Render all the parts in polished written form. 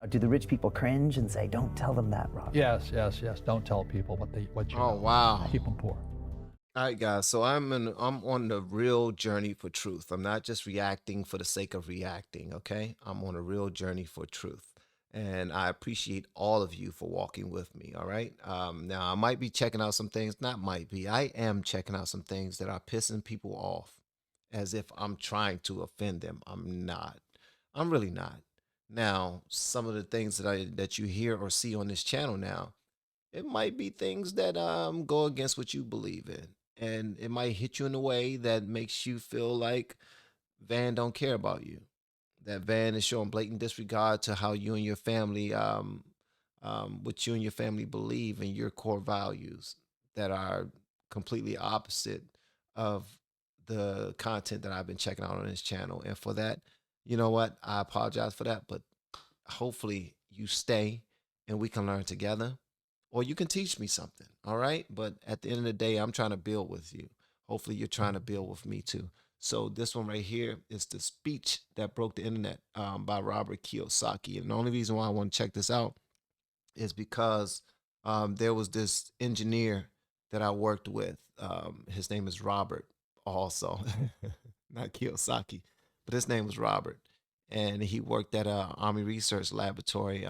Do the rich people cringe and say, don't tell them that, Rob? Yes. Don't tell people what you know. Wow. Keep them poor. All right, guys. So I'm on the real journey for truth. I'm not just reacting for the sake of reacting. Okay, I'm on a real journey for truth, and I appreciate all of you for walking with me. All right. Now I might be checking out some things. Not might be. I am checking out some things that are pissing people off, as if I'm trying to offend them. I'm not. I'm really not. Now, some of the things that you hear or see on this channel now, it might be things that go against what you believe in, and it might hit you in a way that makes you feel like Van don't care about you, that Van is showing blatant disregard to how you and your family what you and your family believe and your core values that are completely opposite of the content that I've been checking out on this channel. And for that, you know what, I apologize for that, but hopefully you stay and we can learn together, or you can teach me something. All right. But at the end of the day, I'm trying to build with you. Hopefully you're trying to build with me too. So this one right here is The Speech That Broke the Internet by Robert Kiyosaki. And the only reason why I want to check this out is because there was this engineer that I worked with. His name is Robert also, not Kiyosaki, but his name was Robert. And he worked at an Army Research Laboratory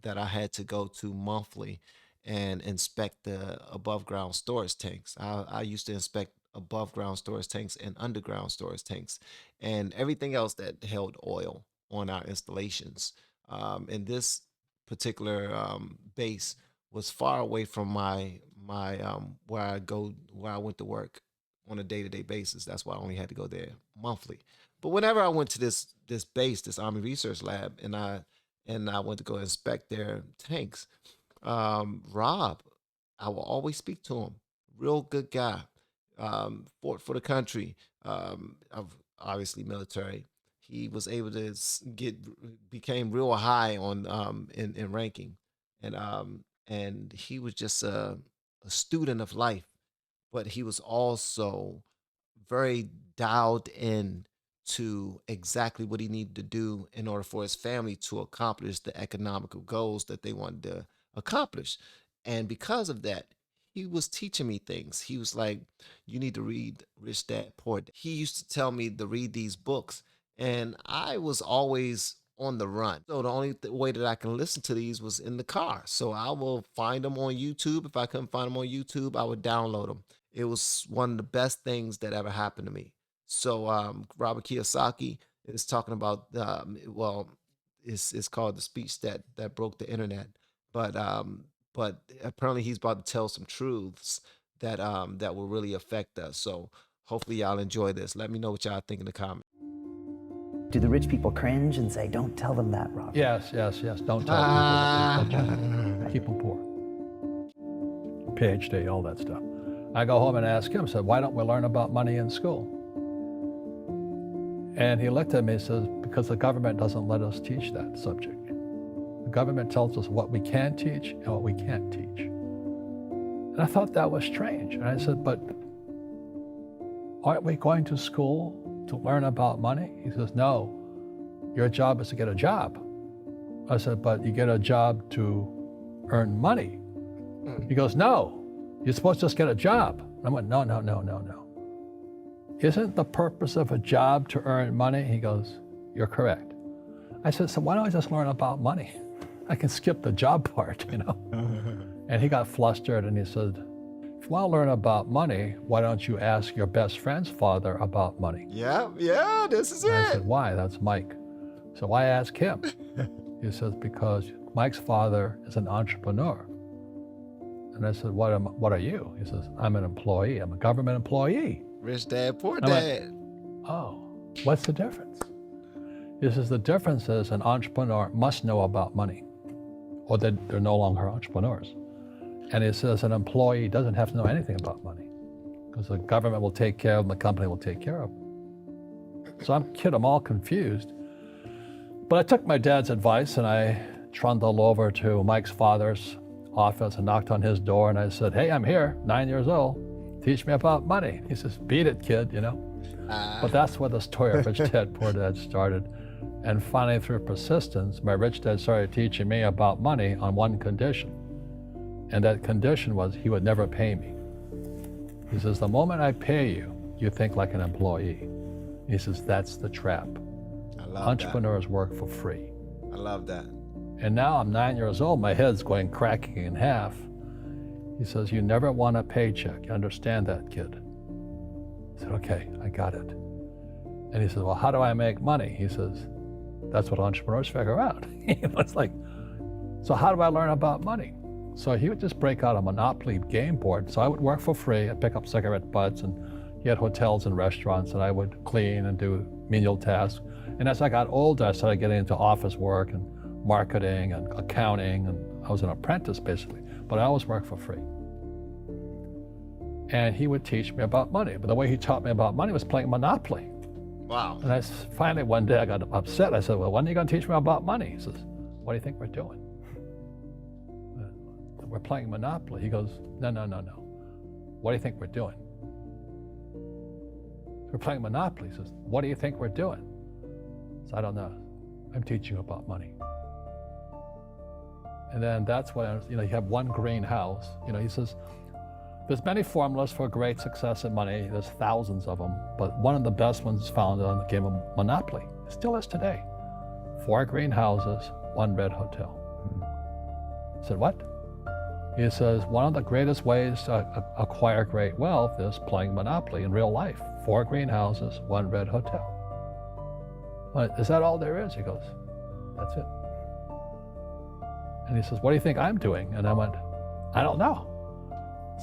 that I had to go to monthly and inspect the above ground storage tanks. I used to inspect above ground storage tanks and underground storage tanks and everything else that held oil on our installations. And this particular base was far away from my where I went to work on a day-to-day basis. That's why I only had to go there monthly. But whenever I went to this base, this Army Research Lab, and I went to go inspect their tanks, Rob, I will always speak to him. Real good guy. Fought for the country. Of obviously military. He was able to became real high on in ranking, and he was just a student of life, but he was also very dialed in to exactly what he needed to do in order for his family to accomplish the economical goals that they wanted to accomplish. And because of that, he was teaching me things. He was like, you need to read Rich Dad Poor Dad. He used to tell me to read these books, and I was always on the run. So the only way that I can listen to these was in the car. So I will find them on YouTube. If I couldn't find them on YouTube, I would download them. It was one of the best things that ever happened to me. So Robert Kiyosaki is talking about, well, it's called The Speech That Broke the Internet. But apparently he's about to tell some truths that that will really affect us. So hopefully y'all enjoy this. Let me know what y'all think in the comments. Do the rich people cringe and say, don't tell them that, Rob? Yes. Don't tell people what you know. Keep them poor. PhD, all that stuff. I go home and ask him, said, why don't we learn about money in school? And he looked at me and says, because the government doesn't let us teach that subject. The government tells us what we can teach and what we can't teach. And I thought that was strange. And I said, but aren't we going to school to learn about money? He says, no, your job is to get a job. I said, but you get a job to earn money. He goes, no, you're supposed to just get a job. And I went, no. Isn't the purpose of a job to earn money? He goes, you're correct. I said, so why don't I just learn about money? I can skip the job part, you know? And he got flustered and he said, if you want to learn about money, why don't you ask your best friend's father about money? Yeah, this is And it. I said, why? That's Mike. So I asked him. He says, because Mike's father is an entrepreneur. And I said, what are you? He says, I'm an employee. I'm a government employee. Rich Dad, Poor I went, Dad. oh, what's the difference? He says, the difference is an entrepreneur must know about money, or they're no longer entrepreneurs. And he says an employee doesn't have to know anything about money, because the government will take care of them, the company will take care of them. So I'm all confused. But I took my dad's advice and I trundled over to Mike's father's office and knocked on his door and I said, hey, I'm here, 9 years old. Teach me about money. He says, beat it, kid, you know? But that's where the story of Rich Dad, Poor Dad started. And finally, through persistence, my rich dad started teaching me about money on one condition. And that condition was he would never pay me. He says, the moment I pay you, you think like an employee. He says, that's the trap. I love Entrepreneurs work for free. that. I love that. And now I'm 9 years old, my head's going cracking in half. He says, you never want a paycheck. You understand that, kid? I said, okay, I got it. And he says, well, how do I make money? He says, that's what entrepreneurs figure out. It's like, so how do I learn about money? So he would just break out a Monopoly game board. So I would work for free. I'd pick up cigarette butts, and he had hotels and restaurants, and I would clean and do menial tasks. And as I got older, I started getting into office work and marketing and accounting, and I was an apprentice basically, but I always worked for free. And he would teach me about money, but the way he taught me about money was playing Monopoly. Wow. And finally one day I got upset. I said, well, when are you going to teach me about money? He says, what do you think we're doing? We're playing Monopoly. He goes, no. What do you think we're doing? We're playing Monopoly. He says, what do you think we're doing? So I don't know. I'm teaching you about money. And then that's when, you have one greenhouse. He says, there's many formulas for great success in money. There's thousands of them, but one of the best ones is found on the game of Monopoly. It still is today. 4 greenhouses, 1 red hotel. I said, what? He says, one of the greatest ways to acquire great wealth is playing Monopoly in real life. 4 greenhouses, 1 red hotel. Is that all there is? He goes, that's it. And he says, what do you think I'm doing? And I went, I don't know.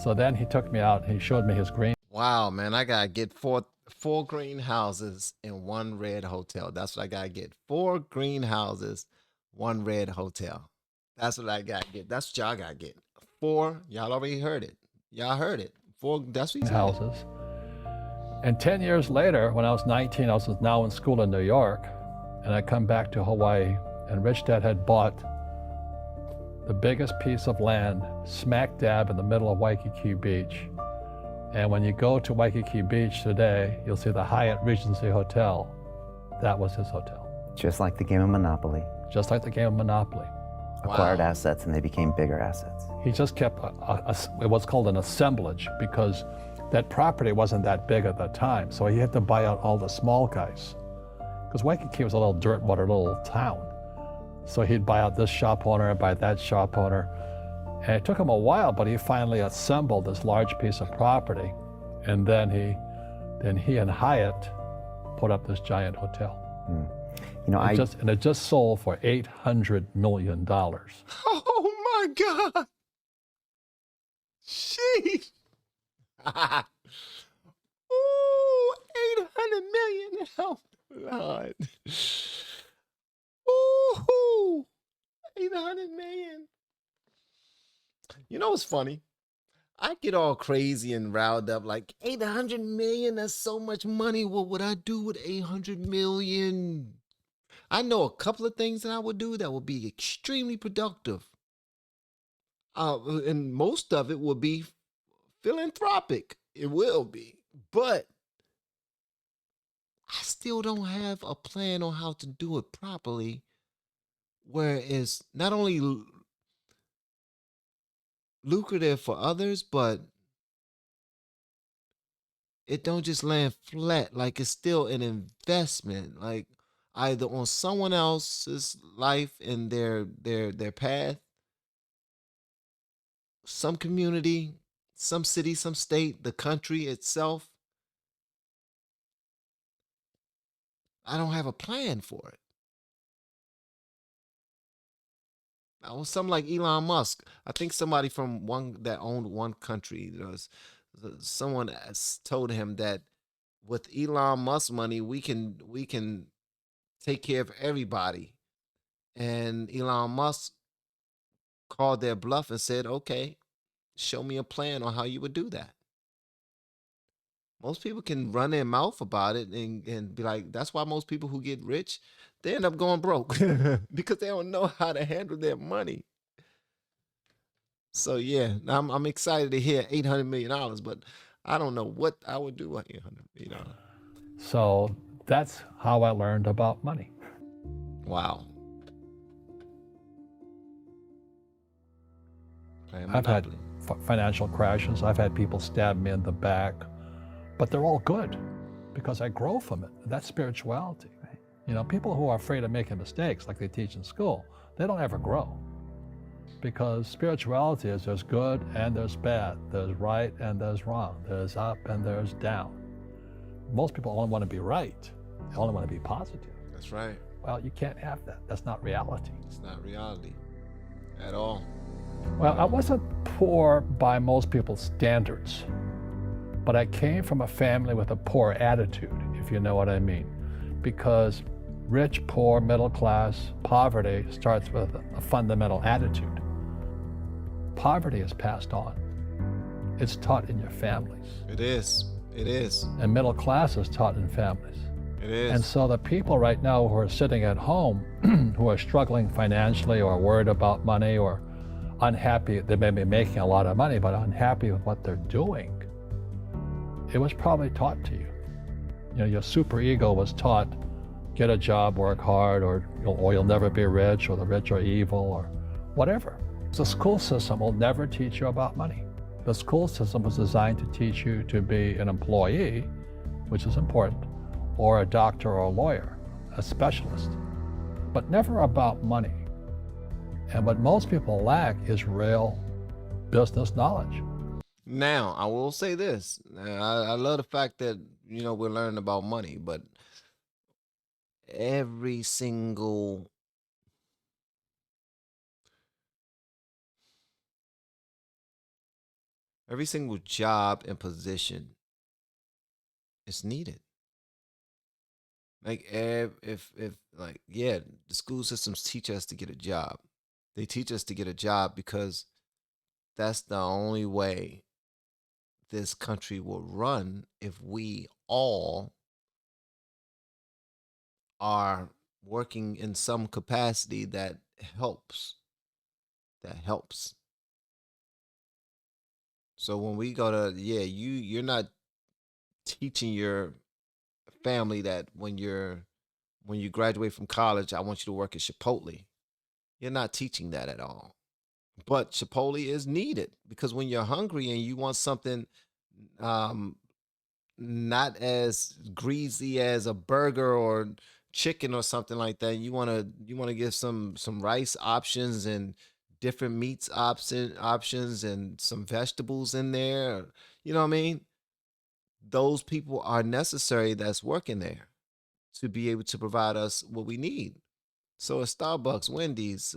So then he took me out and he showed me his green. Wow, man, I gotta get four greenhouses and 1 red hotel. That's what I gotta get. 4 greenhouses, 1 red hotel. That's what I gotta get. That's what y'all gotta get. 4. Y'all already heard it. Y'all heard it. 4. That's what he said. Houses. And 10 years later, when I was 19, I was now in school in New York, and I come back to Hawaii, and Rich Dad had bought the biggest piece of land smack dab in the middle of Waikiki Beach. And when you go to Waikiki Beach today, you'll see the Hyatt Regency Hotel. That was his hotel. Just like the game of Monopoly. Just like the game of Monopoly. Acquired assets, and they became bigger assets. He just kept what's called an assemblage, because that property wasn't that big at the time. So he had to buy out all the small guys. Because Waikiki was a little dirt water little town. So he'd buy out this shop owner and buy that shop owner. And it took him a while, but he finally assembled this large piece of property. And then he and Hyatt put up this giant hotel. And it just sold for $800 million. Oh my God. Sheesh. Ooh, 800 million. Oh, Lord. Ooh, 800 million. You know what's funny? I get all crazy and riled up like 800 million. That's so much money. What would I do with 800 million? I know a couple of things that I would do that would be extremely productive. And most of it will be philanthropic. It will be. But I still don't have a plan on how to do it properly, where it's not only lucrative for others, but it don't just land flat. Like, it's still an investment, like either on someone else's life and their path, some community, some city, some state, the country itself. I don't have a plan for it. Something like Elon Musk. I think somebody from one that owned one country, someone told him that with Elon Musk money, we can take care of everybody. And Elon Musk called their bluff and said, okay, show me a plan on how you would do that. Most people can run their mouth about it and be like, that's why most people who get rich, they end up going broke because they don't know how to handle their money. So yeah, I'm excited to hear $800 million, but I don't know what I would do with $800 million. So that's how I learned about money. Wow. Playing I've had Monopoly. financial crashes. I've had people stab me in the back, but they're all good because I grow from it. That's spirituality. Right. You know, people who are afraid of making mistakes, like they teach in school, they don't ever grow. Because spirituality is there's good and there's bad, there's right and there's wrong, there's up and there's down. Most people only want to be right. They only want to be positive. That's right. Well, you can't have that. That's not reality. It's not reality at all. Well, I wasn't poor by most people's standards, but I came from a family with a poor attitude, if you know what I mean. Because rich, poor, middle class, poverty starts with a fundamental attitude. Poverty is passed on. It's taught in your families. It is. It is. And middle class is taught in families. It is. And so the people right now who are sitting at home, who are struggling financially or worried about money or unhappy, they may be making a lot of money, but unhappy with what they're doing, it was probably taught to you. You know, your super ego was taught, get a job, work hard, or you'll never be rich, or the rich are evil, or whatever. The school system will never teach you about money. The school system was designed to teach you to be an employee, which is important, or a doctor or a lawyer, a specialist, but never about money. And what most people lack is real business knowledge. Now, I will say this. I love the fact that, you know, we're learning about money, but every single job and position is needed. Like if like, yeah, the school systems teach us to get a job. They teach us to get a job because that's the only way this country will run if we all are working in some capacity that helps. So when we go to, yeah, you're not teaching your family that when you graduate from college, I want you to work at Chipotle. You're not teaching that at all. But Chipotle is needed because when you're hungry and you want something um not as greasy as a burger or chicken or something like that, you want to get some rice options and different meats options and some vegetables in there. You know what I mean? Those people are necessary that's working there to be able to provide us what we need. So it's Starbucks, Wendy's,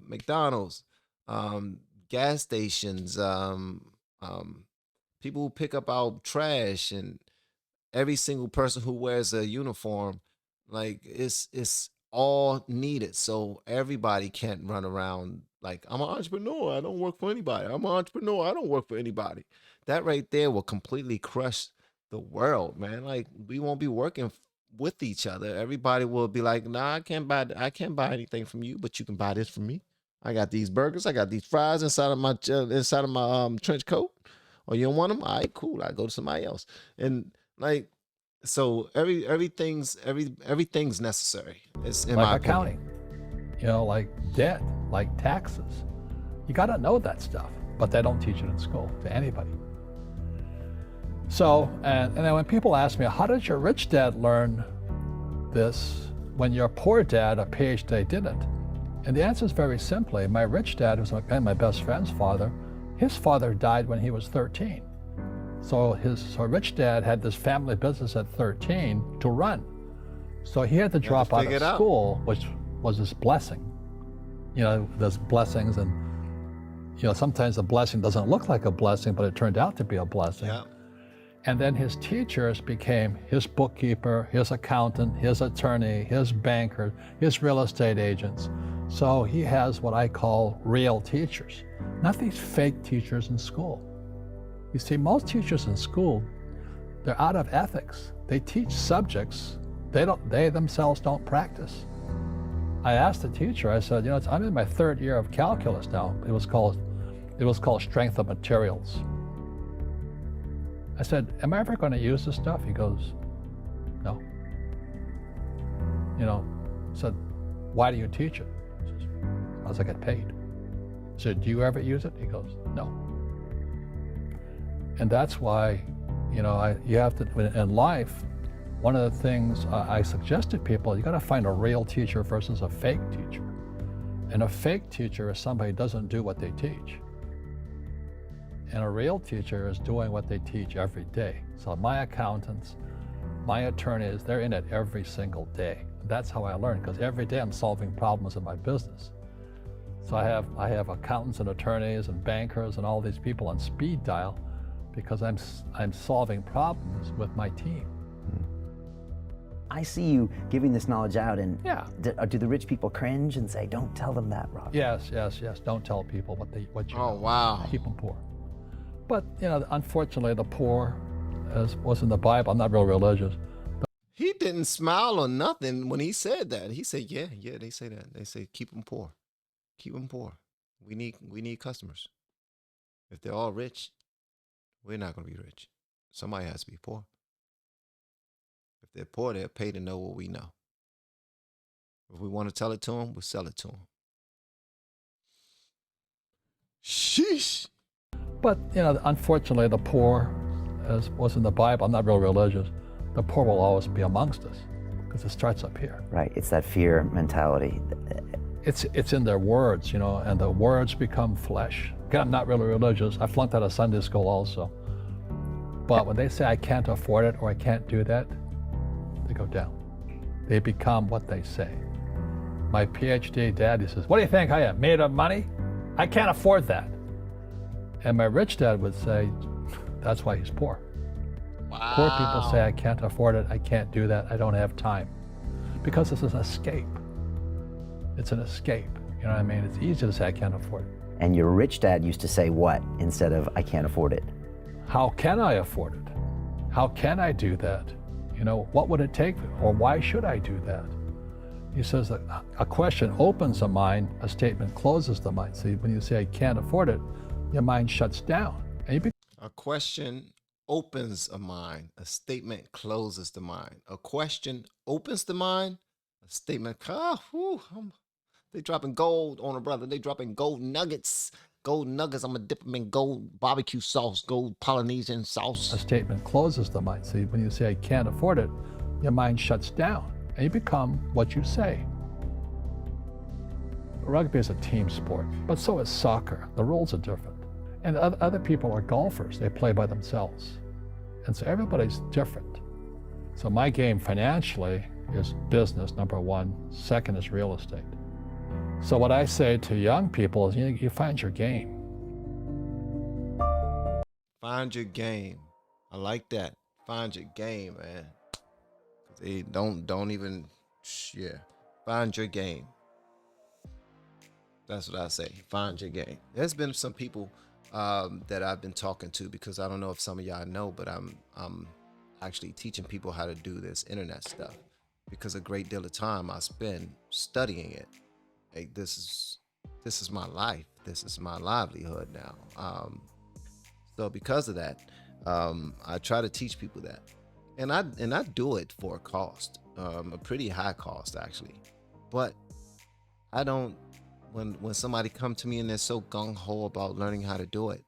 McDonald's, um, gas stations, people who pick up our trash, and every single person who wears a uniform. Like it's all needed. So everybody can't run around like I'm an entrepreneur. I don't work for anybody. I'm an entrepreneur. I don't work for anybody. That right there will completely crush the world, man. Like we won't be working with each other. Everybody will be like, "Nah, I can't buy anything from you, but you can buy this from me. I got these burgers. I got these fries inside of my trench coat. Or you don't want them? All right, cool. I go to somebody else." And like, so everything's necessary. It's in my Like opinion. accounting, you know, like debt, like taxes. You got to know that stuff, but they don't teach it in school to anybody. So, and then when people ask me, how did your rich dad learn this when your poor dad, a PhD, didn't? And the answer is very simply, my rich dad was my best friend's father. His father died when he was 13. So rich dad had this family business at 13 to run. So he had to drop out of school, which was his blessing. You know, there's blessings, and you know, sometimes the blessing doesn't look like a blessing, but it turned out to be a blessing. Yeah. And then his teachers became his bookkeeper, his accountant, his attorney, his banker, his real estate agents. So he has what I call real teachers, not these fake teachers in school. You see, most teachers in school, they're out of ethics. They teach subjects they themselves don't practice. I asked the teacher, I said, you know, I'm in my third year of calculus now. It was called strength of materials. I said, am I ever going to use this stuff? He goes, no. You know, I said, why do you teach it? He says, because I get paid. I said, do you ever use it? He goes, no. And that's why, you know, you have to, in life, one of the things I suggest to people, you got to find a real teacher versus a fake teacher. And a fake teacher is somebody who doesn't do what they teach. And a real teacher is doing what they teach every day. So my accountants, my attorneys, they're in it every single day. That's how I learn, because every day I'm solving problems in my business. So I have accountants and attorneys and bankers and all these people on speed dial because I'm solving problems with my team. I see you giving this knowledge out, and Yeah. do the rich people cringe and say, "Don't tell them that, Rob"? Yes. Don't tell people what you Oh, know. wow. Keep them poor. But you know, unfortunately, the poor, as was in the Bible, I'm not real religious. He didn't smile or nothing when he said that. He said, yeah, they say that. They say, keep them poor. Keep them poor. We need customers. If they're all rich, we're not going to be rich. Somebody has to be poor. If they're poor, they're paid to know what we know. If we want to tell it to them, we'll sell it to them. Sheesh. But you know, unfortunately, the poor, as was in the Bible, I'm not real religious. The poor will always be amongst us because it starts up here. Right. It's that fear mentality. It's in their words, you know, and the words become flesh. Again, I'm not really religious. I flunked out of Sunday school also. But when they say I can't afford it or I can't do that, they go down. They become what they say. My PhD dad, he says, what do you think I am, made of money? I can't afford that. And my rich dad would say, that's why he's poor. Wow. Poor people say, I can't afford it, I can't do that, I don't have time. Because it's an escape. It's an escape, you know what I mean? It's easy to say, I can't afford it. And your rich dad used to say what instead of "I can't afford it"? How can I afford it? How can I do that? You know, what would it take, or why should I do that? He says that a question opens the mind, a statement closes the mind. See, when you say I can't afford it, your mind shuts down. And A question opens a mind. A statement closes the mind. A question opens the mind. A statement, they dropping gold on a brother. They dropping gold nuggets. Gold nuggets, I'm going to dip them in gold barbecue sauce, gold Polynesian sauce. a statement closes the mind. See, when you say I can't afford it, your mind shuts down and you become what you say. Rugby is a team sport, but so is soccer. The rules are different. And other people are golfers. They play by themselves. And so everybody's different. So my game financially is business, number one. Second is real estate. So what I say to young people is, you find your game. Find your game. I like that. Find your game, man. They don't even, find your game. That's what I say. Find your game. There's been some people that I've been talking to, because I don't know if some of y'all know, but I'm actually teaching people how to do this internet stuff, because a great deal of time I spend studying it. Hey, this is my life. This is my livelihood now. So because of that, I try to teach people that, and I do it for a cost, a pretty high cost actually. But I don't. When somebody come to me and they're so gung ho about learning how to do it,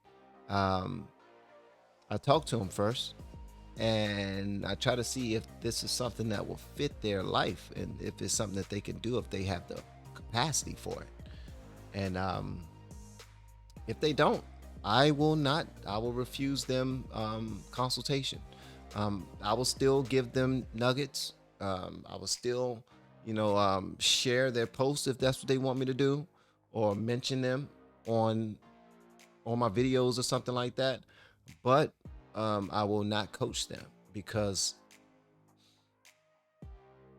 I talk to them first, and I try to see if this is something that will fit their life, and if it's something that they can do, if they have the capacity for it. And if they don't, I will refuse them consultation. I will still give them nuggets. I will still, share their posts if that's what they want me to do, or mention them on my videos or something like that. But I will not coach them, because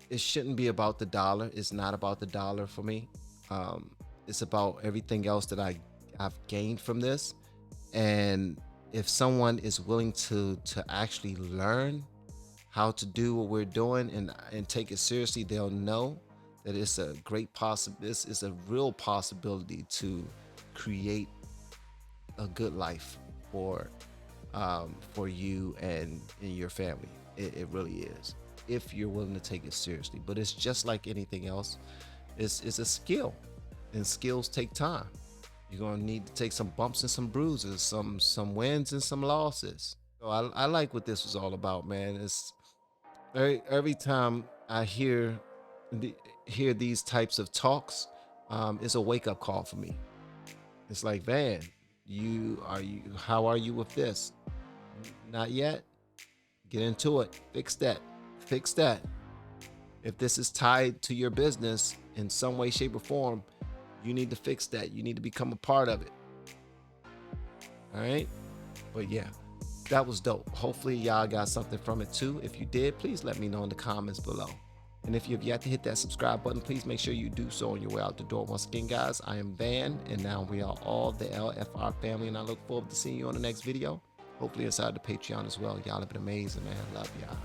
it shouldn't be about the dollar. It's not about the dollar for me. It's about everything else that I've gained from this. And if someone is willing to actually learn how to do what we're doing and take it seriously, they'll know that it's a great this is a real possibility to create a good life for you and your family. It really is, if you're willing to take it seriously. But it's just like anything else. it's a skill, and skills take time. You're gonna need to take some bumps and some bruises, some wins and some losses. So I like what this was all about, man. It's every time I hear these types of talks, it's a wake up call for me. It's like, Van, how are you with this? Not yet. Get into it. Fix that. Fix that. If this is tied to your business in some way, shape, or form, you need to fix that. You need to become a part of it. All right. But yeah, that was dope. Hopefully y'all got something from it too. If you did, please let me know in the comments below. And if you have yet to hit that subscribe button, please make sure you do so on your way out the door. Once again, guys, I am Van, and now we are all the LFR family, and I look forward to seeing you on the next video. Hopefully inside the Patreon as well. Y'all have been amazing, man. Love y'all.